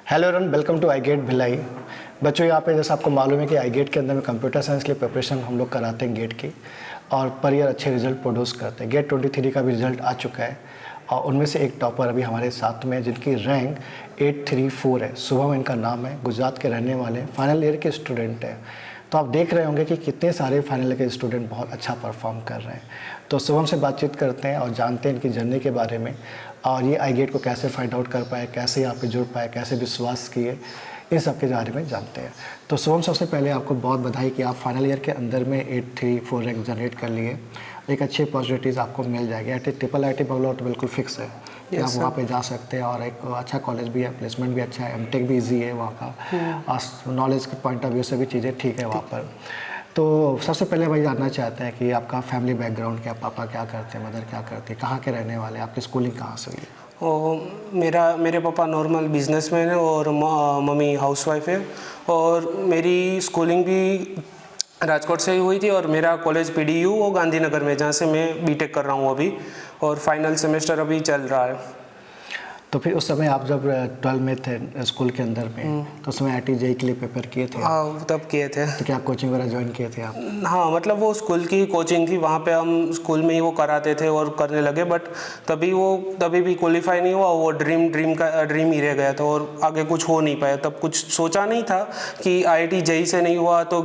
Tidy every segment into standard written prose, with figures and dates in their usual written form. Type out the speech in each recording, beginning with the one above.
Hello everyone, welcome to I get Bhilai. बच्चों, यहाँ पे जैसे आपको मालूम है कि आई गेट के अंदर में कंप्यूटर साइंस के लिए प्रिपरेशन हम लोग कराते हैं गेट की, और पर ईयर अच्छे रिजल्ट प्रोड्यूस करते हैं। गेट 23 का भी रिजल्ट आ चुका है और उनमें से एक टॉपर अभी हमारे साथ में, जिनकी रैंक 834 है। शुभम इनका नाम है, गुजरात के रहने वाले, फाइनल ईयर के स्टूडेंट हैं। तो आप देख रहे होंगे कि कितने सारे फाइनल ईयर के स्टूडेंट बहुत अच्छा परफॉर्म कर रहे हैं। तो शुभम से बातचीत करते हैं और जानते हैं इनकी जर्नी के बारे में, और ये आई गेट को कैसे फाइंड आउट कर पाए, कैसे यहाँ पे जुड़ पाए, कैसे विश्वास किए, इन सब के बारे में जानते हैं। तो शुभम, सबसे पहले आपको बहुत बधाई कि आप फाइनल ईयर के अंदर में 834 रैंक जनरेट कर लिए। एक अच्छी अपॉर्चुनिटीज़ आपको मिल जाएगी। IIT बंगलौर तो बिल्कुल फिक्स है कि आप वहाँ पे जा सकते हैं, और एक अच्छा कॉलेज भी है, प्लेसमेंट भी अच्छा है, एमटेक भी ईजी है वहाँ का, और नॉलेज के पॉइंट ऑफ व्यू से भी चीज़ें ठीक है वहाँ पर। तो सबसे पहले भाई जानना चाहते हैं कि आपका फैमिली बैकग्राउंड क्या, पापा क्या करते हैं, मदर क्या करते हैं, कहाँ के रहने वाले, आपकी स्कूलिंग कहाँ से हुई है? मेरे पापा नॉर्मल बिजनेसमैन है और मम्मी हाउसवाइफ है। और मेरी स्कूलिंग भी राजकोट से ही हुई थी, और मेरा कॉलेज PDU वो गांधीनगर में, जहाँ से मैं बीटेक कर रहा हूँ अभी, और फाइनल सेमेस्टर अभी चल रहा है। तो फिर उस समय आप जब 12 में थे स्कूल के अंदर में, तो उस समय IIT JEE के लिए पेपर किए थे? हाँ, तब किए थे। तो क्या कोचिंग वगैरह ज्वाइन किए थे आप? हाँ, मतलब वो स्कूल की कोचिंग थी, वहाँ पे हम स्कूल में ही वो कराते थे और करने लगे, बट तभी भी क्वालिफाई नहीं हुआ। वो ड्रीम ही रह गया था, और आगे कुछ हो नहीं पाया। तब कुछ सोचा नहीं था कि IIT JEE से नहीं हुआ तो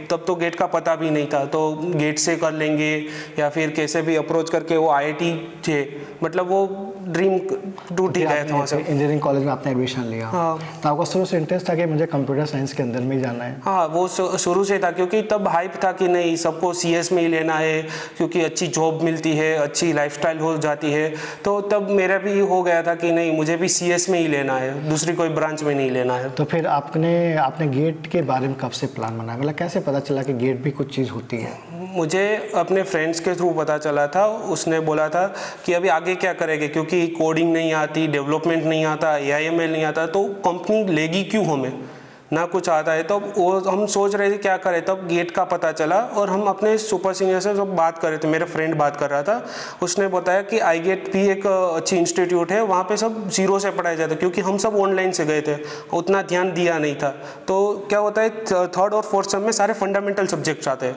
तब तो गेट का पता भी नहीं था, तो गेट से कर लेंगे या फिर कैसे भी अप्रोच करके वो IIT थे, मतलब वो ड्रीम टूट ही गया था। इंजीनियरिंग कॉलेज में आपने एडमिशन लिया। हाँ। तो आपका शुरू से इंटरेस्ट था कि मुझे कंप्यूटर साइंस के अंदर में ही जाना है? हाँ, वो शुरू से था, क्योंकि तब हाइप था कि नहीं, सबको CS में ही लेना है, क्योंकि अच्छी जॉब मिलती है, अच्छी लाइफस्टाइल हो जाती है। तो तब मेरा भी हो गया था कि नहीं, मुझे भी CS में ही लेना है, दूसरी कोई ब्रांच में नहीं लेना है। तो फिर आपने गेट के बारे में कब से प्लान बनाया, मतलब कैसे पता चला कि गेट भी कुछ चीज़ होती है? मुझे अपने फ्रेंड्स के थ्रू पता चला था। उसने बोला था कि अभी आगे क्या करेंगे, क्योंकि कोडिंग नहीं आती, डेवलपमेंट नहीं आता, AIML नहीं आता, तो कंपनी लेगी क्यों हमें, ना कुछ आता है। तो वो हम सोच रहे थे क्या करें, तब गेट का पता चला, और हम अपने सुपर सीनियर से सब बात कर रहे थे। मेरा फ्रेंड बात कर रहा था, उसने बताया कि आई गेट भी एक अच्छी इंस्टीट्यूट है, वहाँ पे सब जीरो से पढ़ाया जाता है, क्योंकि हम सब ऑनलाइन से गए थे, उतना ध्यान दिया नहीं था। तो क्या होता है, 3rd और 4th सेम में सारे फंडामेंटल सब्जेक्ट्स आते हैं,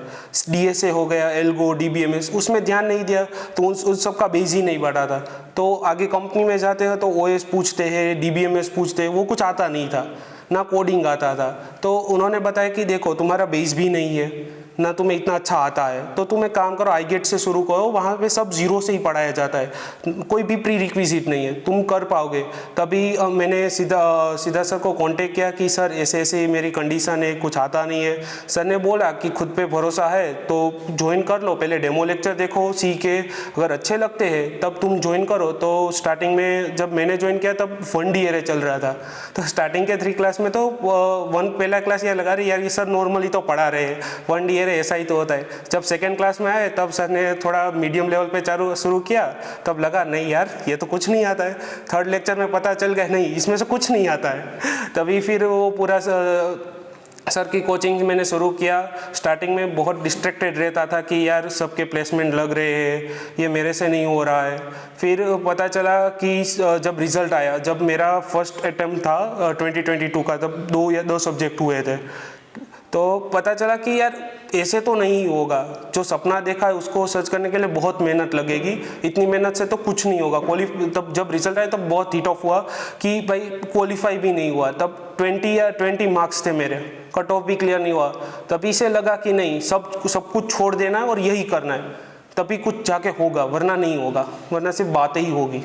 DSA हो गया, एल्गो, DBMS, उसमें ध्यान नहीं दिया तो उस सब का बेस ही नहीं बढ़ा था। तो आगे कंपनी में जाते हैं तो OS पूछते हैं, DBMS पूछते हैं, वो कुछ आता नहीं था, ना कोडिंग आता था। तो उन्होंने बताया कि देखो, तुम्हारा बेस भी नहीं है, ना तुम्हें इतना अच्छा आता है, तो तुम एक काम करो, आई गेट से शुरू करो, वहाँ पे सब जीरो से ही पढ़ाया जाता है, कोई भी प्री रिक्विजिट नहीं है, तुम कर पाओगे। तभी मैंने सीधा सर को कांटेक्ट किया कि सर ऐसे ऐसे मेरी कंडीशन है, कुछ आता नहीं है। सर ने बोला कि खुद पे भरोसा है तो ज्वाइन कर लो, पहले डेमो लेक्चर देखो, सीखे, अगर अच्छे लगते हैं तब तुम ज्वाइन करो। तो स्टार्टिंग में जब मैंने ज्वाइन किया तब 1 DRA चल रहा था, तो स्टार्टिंग के 3 क्लास में तो पहला क्लास यह लगा रही यार, ये सर नॉर्मली तो पढ़ा रहे हैं, 1 DRA ऐसा ही तो होता है। जब सेकेंड क्लास में आए तब सर ने थोड़ा मीडियम लेवल पे शुरू किया, तब लगा नहीं यार, ये तो कुछ नहीं आता है। 3rd लेक्चर में पता चल गया नहीं, इसमें से कुछ नहीं आता है। तभी फिर वो पूरा सर की कोचिंग मैंने शुरू किया। स्टार्टिंग में बहुत डिस्ट्रैक्टेड रहता था कि यार सबके प्लेसमेंट लग रहे हैं, ये मेरे से नहीं हो रहा है। फिर पता चला कि जब रिज़ल्ट आया, जब मेरा फर्स्ट अटेम्प्ट था 2022 का, तब 2 सब्जेक्ट हुए थे, तो पता चला कि यार ऐसे तो नहीं होगा, जो सपना देखा है उसको सर्च करने के लिए बहुत मेहनत लगेगी, इतनी मेहनत से तो कुछ नहीं होगा। तब जब रिजल्ट आया तब बहुत हिट ऑफ हुआ कि भाई क्वालिफाई भी नहीं हुआ, तब 20 मार्क्स थे मेरे, कट ऑफ भी क्लियर नहीं हुआ। तभी से लगा कि नहीं, सब कुछ छोड़ देना है और यही करना है, तभी कुछ जाके होगा, वरना नहीं होगा, वरना सिर्फ बातें ही होगी।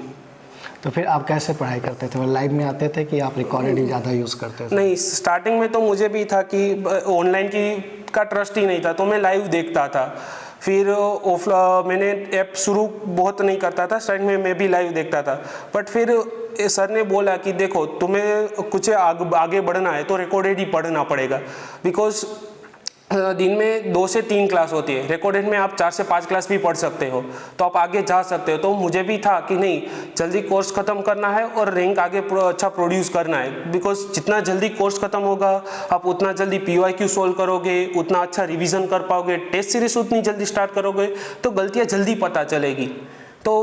तो फिर आप कैसे पढ़ाई करते थे, वो लाइव में आते थे कि आप रिकॉर्डेड ही ज़्यादा यूज़ करते थे? नहीं, स्टार्टिंग में तो मुझे भी था कि ऑनलाइन का ट्रस्ट ही नहीं था, तो मैं लाइव देखता था। फिर मैंने ऐप शुरू बहुत नहीं करता था, स्टार्टिंग में मैं भी लाइव देखता था, बट फिर सर ने बोला कि देखो, तुम्हें कुछ आगे बढ़ना है तो रिकॉर्डेड ही पढ़ना पड़ेगा, बिकॉज दिन में 2 से 3 क्लास होती है, रिकॉर्डेड में आप 4 से 5 क्लास भी पढ़ सकते हो, तो आप आगे जा सकते हो। तो मुझे भी था कि नहीं, जल्दी कोर्स ख़त्म करना है और रैंक आगे अच्छा प्रोड्यूस करना है, बिकॉज जितना जल्दी कोर्स ख़त्म होगा आप उतना जल्दी PYQ सोल्व करोगे, उतना अच्छा रिवीजन कर पाओगे, टेस्ट सीरीज उतनी जल्दी स्टार्ट करोगे, तो गलतियाँ जल्दी पता चलेगी। तो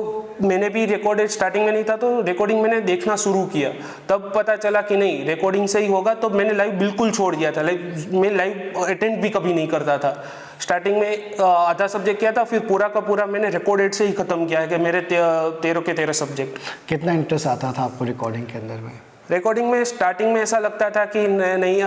मैंने भी रिकॉर्डेड स्टार्टिंग में नहीं था, तो रिकॉर्डिंग मैंने देखना शुरू किया, तब पता चला कि नहीं रिकॉर्डिंग से ही होगा। तो मैंने लाइव बिल्कुल छोड़ दिया था, मैं लाइव अटेंड भी कभी नहीं करता था। स्टार्टिंग में आधा सब्जेक्ट किया था, फिर पूरा का पूरा मैंने रिकॉर्डेड से ही ख़त्म किया है कि मेरे 13 के 13 सब्जेक्ट। कितना इंटरेस्ट आता था आपको रिकॉर्डिंग के अंदर में? रिकॉर्डिंग में स्टार्टिंग में ऐसा लगता था कि नहीं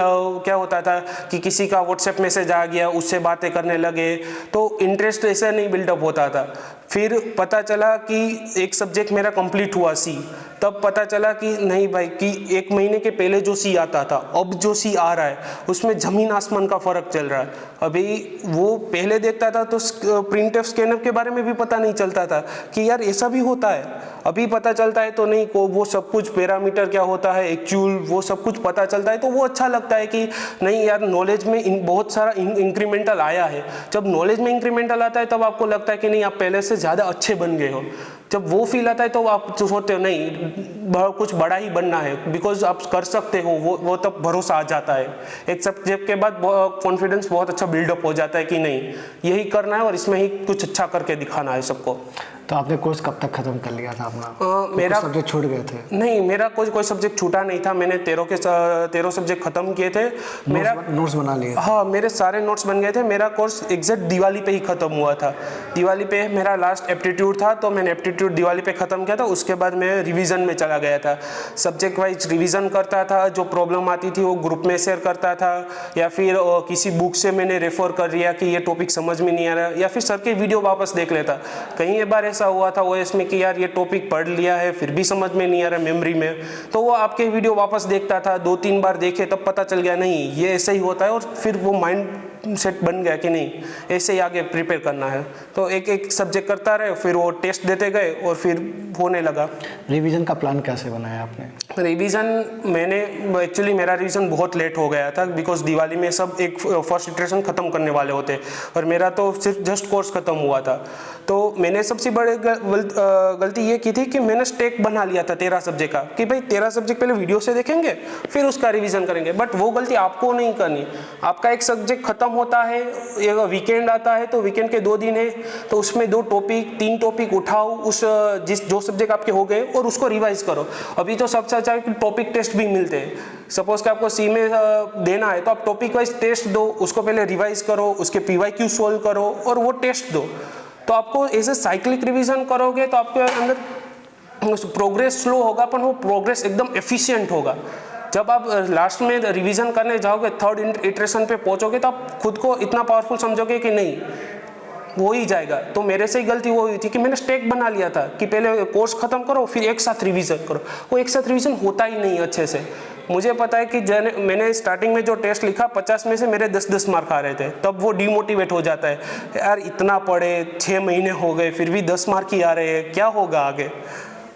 क्या होता था कि किसी का व्हाट्सएप मैसेज आ गया, उससे बातें करने लगे, तो इंटरेस्ट ऐसा नहीं बिल्डअप होता था। फिर पता चला कि एक सब्जेक्ट मेरा कंप्लीट हुआ सी, तब पता चला कि नहीं भाई कि 1 महीने के पहले जो सी आता था, अब जो सी आ रहा है उसमें ज़मीन आसमान का फ़र्क चल रहा है। अभी वो पहले देखता था तो प्रिंट एफ स्कैनर के बारे में भी पता नहीं चलता था कि यार ऐसा भी होता है। अभी पता चलता है तो नहीं को वो सब कुछ पैरामीटर क्या होता है, एक्चुअल वो सब कुछ पता चलता है, तो वो अच्छा लगता है कि नहीं यार नॉलेज में बहुत सारा इंक्रीमेंटल आया है। जब नॉलेज में इंक्रीमेंटल आता है तब आपको लगता है कि नहीं आप पहले से ज़्यादा अच्छे बन गए हो। जब वो फील आता है तो आप सोचते हो नहीं कुछ बड़ा ही बनना है, बिकॉज आप कर सकते हो, वो तब भरोसा आ जाता है। एक सब्जेक्ट के बाद कॉन्फिडेंस बहुत अच्छा बिल्डअप हो जाता है कि नहीं यही करना है और इसमें ही कुछ अच्छा करके दिखाना है सबको। तो आपने कोर्स कब तक खत्म कर लिया था अपना? मेरा सब्जेक्ट छूट गए थे? नहीं, मेरा कोई सब्जेक्ट छूटा नहीं था। मैंने 13 सब्जेक्ट खत्म किए थे। मेरा नोट्स बना लिए? हाँ, मेरे सारे नोट्स बन गए थे। मेरा कोर्स एग्जैक्ट दिवाली पे ही खत्म हुआ था। दिवाली पे मेरा लास्ट एप्टीट्यूड था, तो मैंने एप्टीट्यूड दिवाली पे ख़त्म किया था। उसके बाद मैं रिवीजन में चला गया था, सब्जेक्ट वाइज रिवीजन करता था। जो प्रॉब्लम आती थी वो ग्रुप में शेयर करता था, या फिर किसी बुक से मैंने रेफर कर लिया कि ये टॉपिक समझ में नहीं आ रहा, या फिर सर के वीडियो वापस देख लेता। कई एक बार ऐसा हुआ था ओएस में कि यार ये टॉपिक पढ़ लिया है फिर भी समझ में नहीं आ रहा मेमोरी में, तो वो आपके वीडियो वापस देखता था, 2-3 बार देखे तब पता चल गया नहीं ये ऐसे ही होता है, और फिर वो माइंड सेट बन गया कि नहीं ऐसे ही आगे प्रिपेयर करना है। तो एक एक सब्जेक्ट करता रहे, फिर वो टेस्ट देते गए और फिर होने लगा। रिवीजन का प्लान कैसे बनाया आपने? रिवीजन मैंने एक्चुअली मेरा रिवीजन बहुत लेट हो गया था, बिकॉज दिवाली में सब एक फर्स्ट इटरेशन ख़त्म करने वाले होते और मेरा तो सिर्फ जस्ट कोर्स ख़त्म हुआ था। तो मैंने सबसे बड़ी गलती ये की थी कि मैंने स्टेक बना लिया था 13 सब्जेक्ट का, कि भाई 13 सब्जेक्ट पहले वीडियो से देखेंगे फिर उसका रिवीजन करेंगे। बट वो गलती आपको नहीं करनी। आपका एक सब्जेक्ट ख़त्म होता है, एक वीकेंड आता है, तो वीकेंड के 2 दिन है, तो उसमें 2 टॉपिक 3 टॉपिक उठाओ, उस जो सब्जेक्ट आपके हो गए और उसको रिवाइज करो। अभी तो सबसे अच्छा टॉपिक टेस्ट भी मिलते हैं। सपोज कि आपको सी में देना है तो आप टॉपिक वाइज टेस्ट दो, उसको पहले रिवाइज करो, उसके PYQ सोल्व करो और वो टेस्ट दो। तो आपको ऐसे साइक्लिक रिवीजन करोगे तो आपके अंदर प्रोग्रेस स्लो होगा, पर वो प्रोग्रेस एकदम एफिशिएंट होगा। जब आप लास्ट में रिवीजन करने जाओगे, 3rd इटरेशन पे पहुंचोगे, तो आप खुद को इतना पावरफुल समझोगे कि नहीं वो ही जाएगा। तो मेरे से ही गलती वो हुई थी कि मैंने स्टेक बना लिया था कि पहले कोर्स खत्म करो फिर एक साथ रिवीजन करो। वो एक साथ रिवीजन होता ही नहीं अच्छे से। मुझे पता है कि मैंने स्टार्टिंग में जो टेस्ट लिखा 50 में से मेरे 10-10 मार्क आ रहे थे, तब वो डिमोटिवेट हो जाता है, यार इतना पढ़े 6 महीने हो गए फिर भी 10 मार्क ही आ रहे हैं, क्या होगा आगे।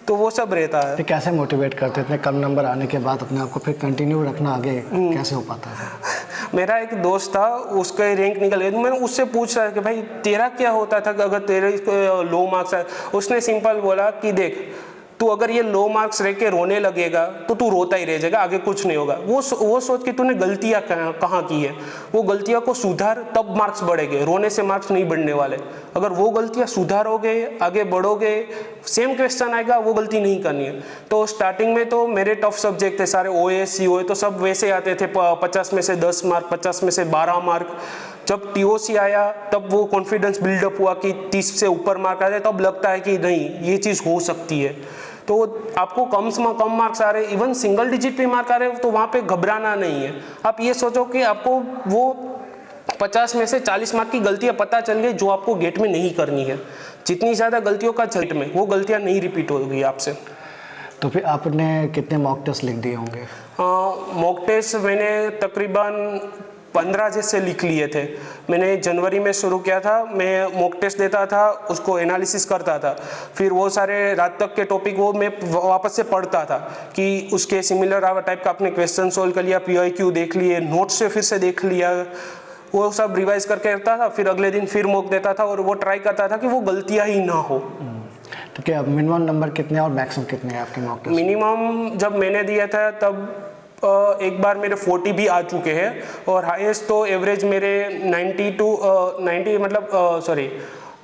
तो वो सब रहता है। तो कैसे मोटिवेट करते इतने कम नंबर आने के बाद अपने आप को फिर कंटिन्यू रखना आगे कैसे हो पाता है? मेरा एक दोस्त था, उसका रैंक निकल गया, तो मैंने उससे पूछ रहा कि भाई तेरा क्या होता था अगर तेरे लो मार्क्स आए। उसने सिंपल बोला कि देख तू अगर ये लो मार्क्स रह के रोने लगेगा तो तू रोता ही रह जाएगा, आगे कुछ नहीं होगा। वो सोच के तूने गलतियाँ कहाँ की है, वो गलतियों को सुधार, तब मार्क्स बढ़ेंगे। रोने से मार्क्स नहीं बढ़ने वाले। अगर वो गलतियाँ सुधारोगे, आगे बढ़ोगे, सेम क्वेश्चन आएगा, वो गलती नहीं करनी है। तो स्टार्टिंग में तो मेरे टफ सब्जेक्ट थे सारे, OS CO तो सब वैसे आते थे, 50 में से 10 मार्क, 50 में से 12 मार्क। जब TOC आया तब वो कॉन्फिडेंस बिल्डअप हुआ कि 30 से ऊपर मार्क आ जाए, तब लगता है कि नहीं ये चीज़ हो सकती है। तो आपको कम मार्क्स आ रहे, इवन सिंगल डिजिट पे मार्क आ रहे, तो वहाँ पे घबराना नहीं है। आप ये सोचो कि आपको वो 50 में से 40 मार्क की गलतियाँ पता चल गई जो आपको गेट में नहीं करनी है। जितनी ज़्यादा गलतियों का गेट में, वो गलतियाँ नहीं रिपीट होगी आपसे। तो फिर आपने कितने मॉक टेस्ट लिख दिए होंगे? मॉक टेस्ट मैंने तकरीबन 15 जैसे लिख लिए थे। मैंने जनवरी में शुरू किया था, मैं मॉक टेस्ट देता था, उसको एनालिसिस करता था, फिर वो सारे रात तक के टॉपिक वो मैं वापस से पढ़ता था कि उसके सिमिलर टाइप का आपने क्वेश्चन सोल्व कर लिया, PYQ देख लिए, नोट्स से फिर से देख लिया, वो सब रिवाइज करके रखता था। फिर अगले दिन फिर मॉक देता था और वो ट्राई करता था कि वो गलतियाँ ही ना हो। तो क्या मिनिमम नंबर कितने और मैक्सिमम कितने हैं आपके मॉक टेस्ट? मिनिमम जब मैंने दिया था तब एक बार मेरे 40 भी आ चुके हैं, और हाईएस्ट तो एवरेज मेरे 90 मतलब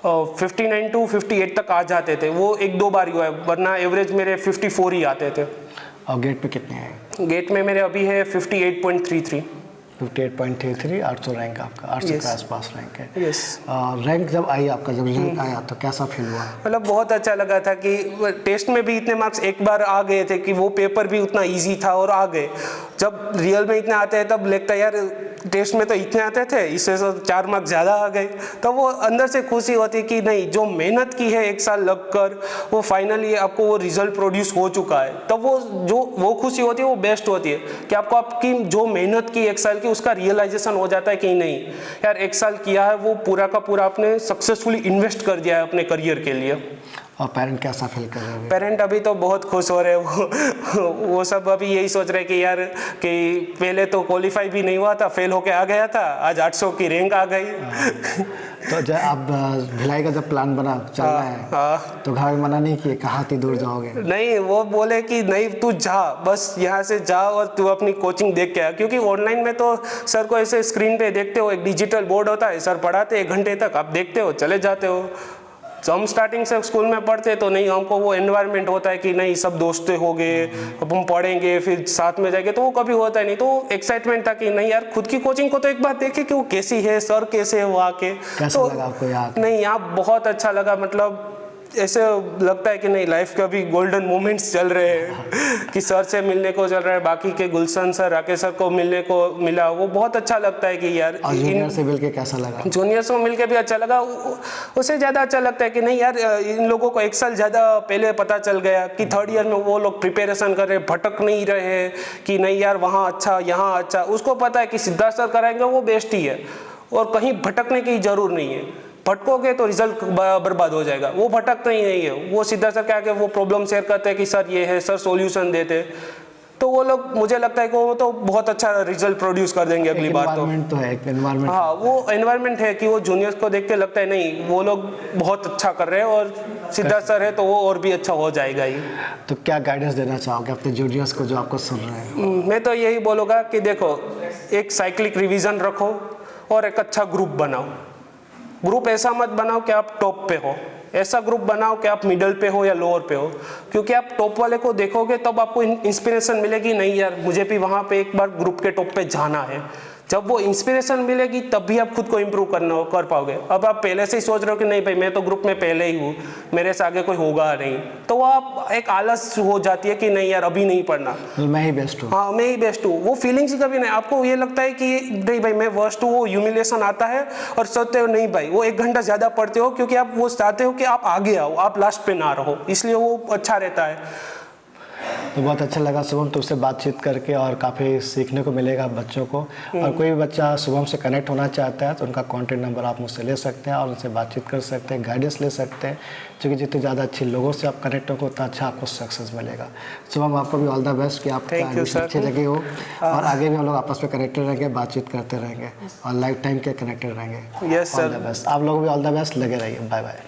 59 to 58 तक आ जाते थे, वो एक दो बार ही हुआ है, वरना एवरेज मेरे 54 ही आते थे। और गेट पे कितने हैं? गेट में मेरे अभी है 58.33। 58.33, 800 रैंक आपका, 800 के आसपास रैंक है। यस। रैंक जब आई आपका, जब रिजल्ट आया तो कैसा फील हुआ? मतलब बहुत अच्छा लगा था कि टेस्ट में भी इतने मार्क्स एक बार आ गए थे कि वो पेपर भी उतना इजी था और आ गए। जब रियल में इतने आते हैं तब लगता है यार टेस्ट में तो इतने आते थे, इससे तो 4 मार्क्स ज़्यादा आ गए। तो वो अंदर से खुशी होती कि नहीं, जो मेहनत की है 1 साल लगकर, वो फाइनली आपको वो रिजल्ट प्रोड्यूस हो चुका है। तब वो खुशी होती है, वो बेस्ट होती है कि आपको आपकी जो मेहनत की 1 साल की, उसका रियलाइजेशन हो जाता है कि नहीं यार 1 साल किया है, वो पूरा का पूरा आपने सक्सेसफुली इन्वेस्ट कर दिया है अपने करियर के लिए। और पेरेंट कैसा फील कर रहे हैं? पेरेंट अभी तो बहुत खुश हो रहे हैं, वो सब अभी यही सोच रहे हैं कि यार कि पहले तो क्वालिफाई भी नहीं हुआ था, फेल होके आ गया था, आज 800 की रैंक आ गई। तो जब आप भिलाई का जब प्लान बना चलना है, तो घर में मना नहीं किए, कहाँ इतनी दूर जाओगे? नहीं, वो बोले कि नहीं तू जा, बस यहाँ से जा और तू अपनी कोचिंग देख के आ, क्योंकि ऑनलाइन में तो सर को ऐसे स्क्रीन पे देखते हो, एक डिजिटल बोर्ड होता है, सर पढ़ाते 1 घंटे तक, आप देखते हो चले जाते हो। तो हम स्टार्टिंग से स्कूल में पढ़ते तो नहीं, हमको वो एनवायरनमेंट होता है कि नहीं सब दोस्तें हो गए, अब हम पढ़ेंगे फिर साथ में जाएंगे, तो वो कभी होता ही नहीं। तो एक्साइटमेंट था कि नहीं यार खुद की कोचिंग को तो एक बार देखे कि वो कैसी है, सर कैसे है वहाँ के। कैसा लगा आपको यहाँ? नहीं, यहाँ बहुत अच्छा लगा, मतलब ऐसे लगता है कि नहीं लाइफ के अभी गोल्डन मोमेंट्स चल रहे हैं कि सर से मिलने को चल रहा है, बाकी के गुलशन सर, राकेश सर को मिलने को मिला, वो बहुत अच्छा लगता है कि यार। जूनियर से मिलके कैसा लगा? जूनियर से मिलके भी अच्छा लगा, उससे ज़्यादा अच्छा लगता है कि नहीं यार इन लोगों को 1 साल ज़्यादा पहले पता चल गया कि 3rd ईयर में वो लोग प्रिपरेशन कर रहे, भटक नहीं रहे कि नहीं यार वहाँ अच्छा यहाँ अच्छा, उसको पता है कि सिद्धार्थ सर कराएंगे वो बेस्ट ही है और कहीं भटकने की जरूर नहीं है। भटकोगे तो रिजल्ट बर्बाद हो जाएगा, वो भटकता ही नहीं है, वो सीधा सर क्या वो प्रॉब्लम शेयर करते हैं कि सर ये है, सर सॉल्यूशन देते, तो वो लोग मुझे लगता है कि वो तो बहुत अच्छा रिजल्ट प्रोड्यूस कर देंगे अगली बार। तो है एक एनवायरनमेंट, हाँ वो एनवायरनमेंट है कि वो जूनियर्स को देख के लगता है नहीं वो लोग बहुत अच्छा कर रहे हैं और सिद्धार्थ सर है तो वो और भी अच्छा हो जाएगा ही। तो क्या गाइडेंस देना चाहोगे अपने जूनियर्स को जो आपको सुन रहे हैं? मैं तो यही बोलूँगा कि देखो, एक साइक्लिक रिविजन रखो और एक अच्छा ग्रुप बनाओ। ग्रुप ऐसा मत बनाओ कि आप टॉप पे हो, ऐसा ग्रुप बनाओ कि आप मिडल पे हो या लोअर पे हो, क्योंकि आप टॉप वाले को देखोगे तब आपको इंस्पिरेशन मिलेगी, नहीं यार मुझे भी वहाँ पे एक बार ग्रुप के टॉप पे जाना है। जब वो इंस्पिरेशन मिलेगी तब भी आप खुद को इम्प्रूव कर पाओगे। अब आप पहले से ही सोच रहे हो कि नहीं भाई मैं तो ग्रुप में पहले ही हूँ, मेरे से आगे कोई होगा नहीं, तो आप एक आलस हो जाती है कि नहीं यार अभी नहीं पढ़ना, मैं ही बेस्ट हूँ। हाँ मैं ही बेस्ट हूँ, वो फीलिंग्स ही कभी नहीं। आपको ये लगता है कि नहीं भाई मैं वर्स्ट हूँ, वो ह्यूमिलेशन आता है और सोचते हो नहीं भाई वो 1 घंटा ज़्यादा पढ़ते हो क्योंकि आप वो चाहते हो कि आप आगे आओ, आप लास्ट पे ना रहो, इसलिए वो अच्छा रहता है। तो बहुत अच्छा लगा शुभम तुमसे बातचीत करके और काफ़ी सीखने को मिलेगा बच्चों को। और कोई भी बच्चा शुभम से कनेक्ट होना चाहता है तो उनका कॉन्टैक्ट नंबर आप मुझसे ले सकते हैं और उनसे बातचीत कर सकते हैं, गाइडेंस ले सकते हैं, क्योंकि जितने ज़्यादा अच्छे लोगों से आप कनेक्ट होगे उतना अच्छा आपको सक्सेस मिलेगा। शुभम आपको भी ऑल द बेस्ट कि आपका एडमिशन अच्छी लगी हो और आगे भी हम लोग आपस में कनेक्टेड रहेंगे, बातचीत करते रहेंगे और लाइफ टाइम के कनेक्टेड रहेंगे। Yes sir, all the best. आप लोग भी ऑल द बेस्ट, लगे रहिए। Bye bye.